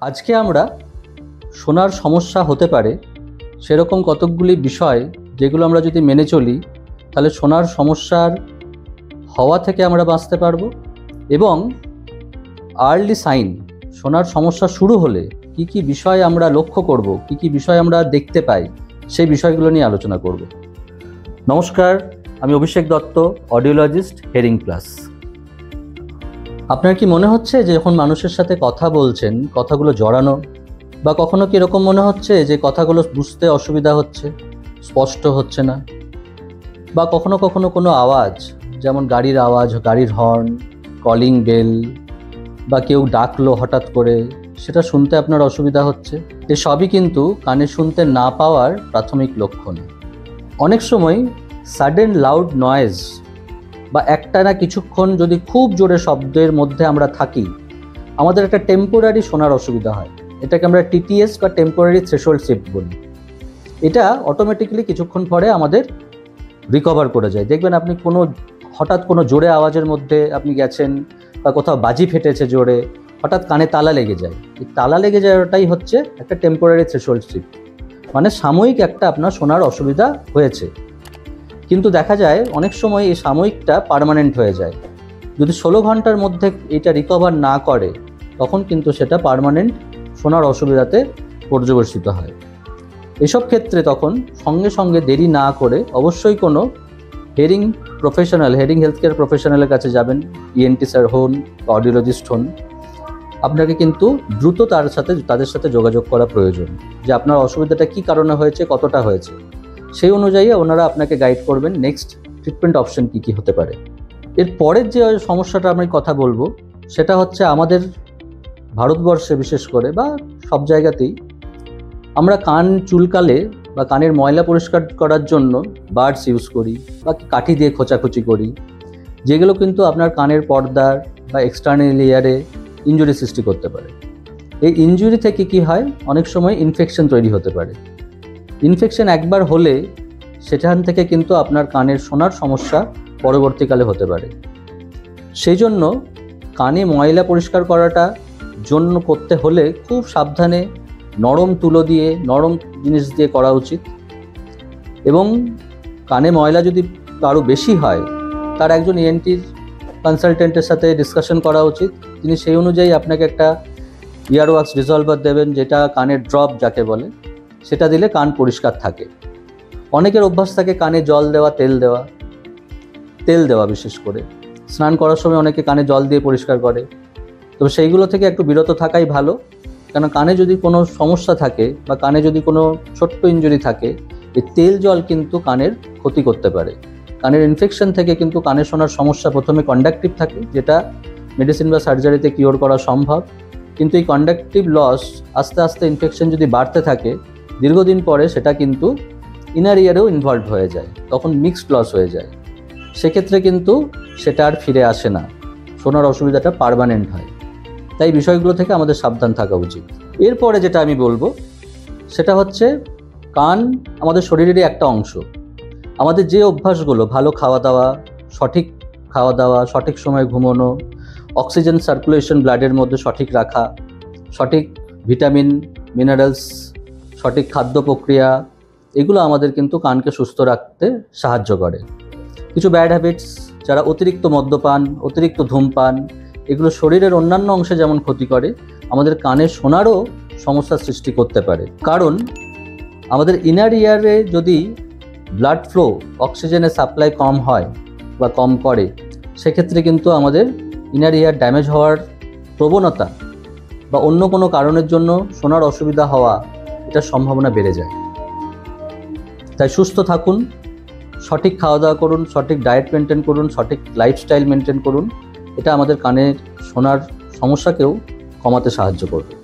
আজকে আমরা শোনার সমস্যা হতে পারে সেরকম কতকগুলি বিষয় যেগুলো আমরা যদি মেনে চলি তাহলে শোনার সমস্যার হওয়া থেকে আমরা বাঁচতে পারবো এবং আর্লি সাইন শোনার সমস্যা শুরু হলে কি কি বিষয় আমরা লক্ষ্য করব, কি কি বিষয় আমরা দেখতে পাই সেই বিষয়গুলো নিয়ে আলোচনা করব। নমস্কার, আমি অভিষেক দত্ত, অডিওলজিস্ট, হেয়ারিং প্লাস। আপনার কি মনে হচ্ছে যে যখন মানুষের সাথে কথা বলছেন কথাগুলো জড়ানো, বা কখনো কি এরকম মনে হচ্ছে যে কথাগুলো বুঝতে অসুবিধা হচ্ছে, স্পষ্ট হচ্ছে না, বা কখনো কখনো কোনো আওয়াজ যেমন গাড়ির আওয়াজ, গাড়ির হর্ন, কলিং বেল বা কেউ ডাকলো হঠাৎ করে, সেটা শুনতে আপনার অসুবিধা হচ্ছে? এসবই কিন্তু কানে শুনতে না পাওয়ার প্রাথমিক লক্ষণ। অনেক সময় সাডেন লাউড নয়েজ বা একটানা কিছুক্ষণ যদি খুব জোরে শব্দের মধ্যে আমরা থাকি, আমাদের একটা টেম্পোরারি শোনার অসুবিধা হয়। এটাকে আমরা টিটিএস বা টেম্পোরারি থ্রেশহোল্ড শিফট বলি। এটা অটোমেটিক্যালি কিছুক্ষণ পরে আমাদের রিকভার করে যায়। দেখবেন আপনি হঠাৎ কোনো জোরে আওয়াজের মধ্যে আপনি গেছেন বা কোথাও বাজি ফেটেছে জোরে, হঠাৎ কানে তালা লেগে যায়। এই তালা লেগে যাওয়াটাই হচ্ছে একটা টেম্পোরারি থ্রেশহোল্ড শিফট, মানে সাময়িক একটা আপনার শোনার অসুবিধা হয়েছে। কিন্তু দেখা যায় অনেক সময় এই সাময়িকটা পার্মানেন্ট হয়ে যায়। যদি 16 ঘন্টার মধ্যে এটা রিকভার না করে তখন কিন্তু সেটা পার্মানেন্ট শোনার অসুবিধাতে পর্যবসিত হয়। এসব ক্ষেত্রে তখন সঙ্গে সঙ্গে দেরি না করে অবশ্যই কোনো hearing professional, hearing health care প্রফেশনালের কাছে যাবেন। ইএনটি স্যার হন বা অডিওলজিস্ট হন, আপনাকে কিন্তু দ্রুত তাদের সাথে যোগাযোগ করা প্রয়োজন যে আপনার অসুবিধাটা কী কারণে হয়েছে, কতটা হয়েছে। সেই অনুযায়ী ওনারা আপনাকে গাইড করবেন নেক্সট ট্রিটমেন্ট অপশন কী কী হতে পারে। এর পরের যে সমস্যাটা আমি কথা বলবো সেটা হচ্ছে আমাদের ভারতবর্ষে বিশেষ করে বা সব জায়গাতেই আমরা কান চুলকালে বা কানের ময়লা পরিষ্কার করার জন্য বাডস ইউজ করি বা কাঠি দিয়ে খোঁচাখুচি করি, যেগুলো কিন্তু আপনার কানের পর্দার বা এক্সটার্নাল লেয়ারে ইনজুরি সৃষ্টি করতে পারে। এই ইনজুরি থেকে কি হয়, অনেক সময় ইনফেকশন তৈরি হতে পারে। ইনফেকশন একবার হলে সেখান থেকে কিন্তু আপনার কানের শোনার সমস্যা পরবর্তীকালে হতে পারে। সেই জন্য কানে ময়লা পরিষ্কার করাটা জন্য করতে হলে খুব সাবধানে নরম তুলো দিয়ে, নরম জিনিস দিয়ে করা উচিত। এবং কানে ময়লা যদি আরও বেশি হয় তার একজন ইএনটির কনসালটেন্টের সাথে ডিসকাশন করা উচিত। তিনি সেই অনুযায়ী আপনাকে একটা ইয়ারওয়াক্স ডিসলভার দেবেন, যেটা কানের ড্রপ যাকে বলে, সেটা দিলে কান পরিষ্কার থাকে। অনেকের অভ্যাস থাকে কানে জল দেওয়া, তেল দেওয়া বিশেষ করে স্নান করার সময় অনেকে কানে জল দিয়ে পরিষ্কার করে। তবে সেইগুলো থেকে একটু বিরত থাকাই ভালো, কারণ কানে যদি কোনো সমস্যা থাকে বা কানে যদি কোনো ছোট্ট ইনজুরি থাকে, এই তেল জল কিন্তু কানের ক্ষতি করতে পারে। কানের ইনফেকশন থেকে কিন্তু কানে শোনার সমস্যা প্রথমে কন্ডাকটিভ থাকে, যেটা মেডিসিন বা সার্জারিতে কিওর করা সম্ভব। কিন্তু এই কন্ডাকটিভ লস আস্তে আস্তে ইনফেকশন যদি বাড়তে থাকে, দীর্ঘদিন পরে সেটা কিন্তু ইনার ইয়ারেও ইনভলভ হয়ে যায়, তখন মিক্সড লস হয়ে যায়। সেক্ষেত্রে কিন্তু সেটা আর ফিরে আসে না, শোনার অসুবিধাটা পার্মানেন্ট হয়। তাই বিষয়গুলো থেকে আমাদের সাবধান থাকা উচিত। এরপরে যেটা আমি বলবো সেটা হচ্ছে কান আমাদের শরীরেরই একটা অংশ। আমাদের যে অভ্যাসগুলো, ভালো খাওয়া দাওয়া, সঠিক সময় ঘুমানো, অক্সিজেন সার্কুলেশন ব্লাডের মধ্যে সঠিক রাখা, সঠিক ভিটামিন মিনারেলস, সঠিক খাদ্য প্রক্রিয়া, এগুলো আমাদের কিন্তু কানকে সুস্থ রাখতে সাহায্য করে। কিছু ব্যাড হ্যাবিটস, যারা অতিরিক্ত মদ্যপান, অতিরিক্ত ধূমপান, এগুলো শরীরের অন্যান্য অংশে যেমন ক্ষতি করে, আমাদের কানে শোনারও সমস্যার সৃষ্টি করতে পারে। কারণ আমাদের ইনার ইয়ারে যদি ব্লাড ফ্লো, অক্সিজেনের সাপ্লাই কম হয় বা কম করে, সেক্ষেত্রে কিন্তু আমাদের ইনার ইয়ার ড্যামেজ হওয়ার প্রবণতা বা অন্য কোনো কারণের জন্য শোনার অসুবিধা হওয়া, এটার সম্ভাবনা বেড়ে যায়। তাই সুস্থ থাকুন, সঠিক খাওয়া দাওয়া করুন, সঠিক ডায়েট মেনটেন করুন, সঠিক লাইফস্টাইল মেনটেন করুন। এটা আমাদের কানের শোনার সমস্যাকেও কমাতে সাহায্য করবে।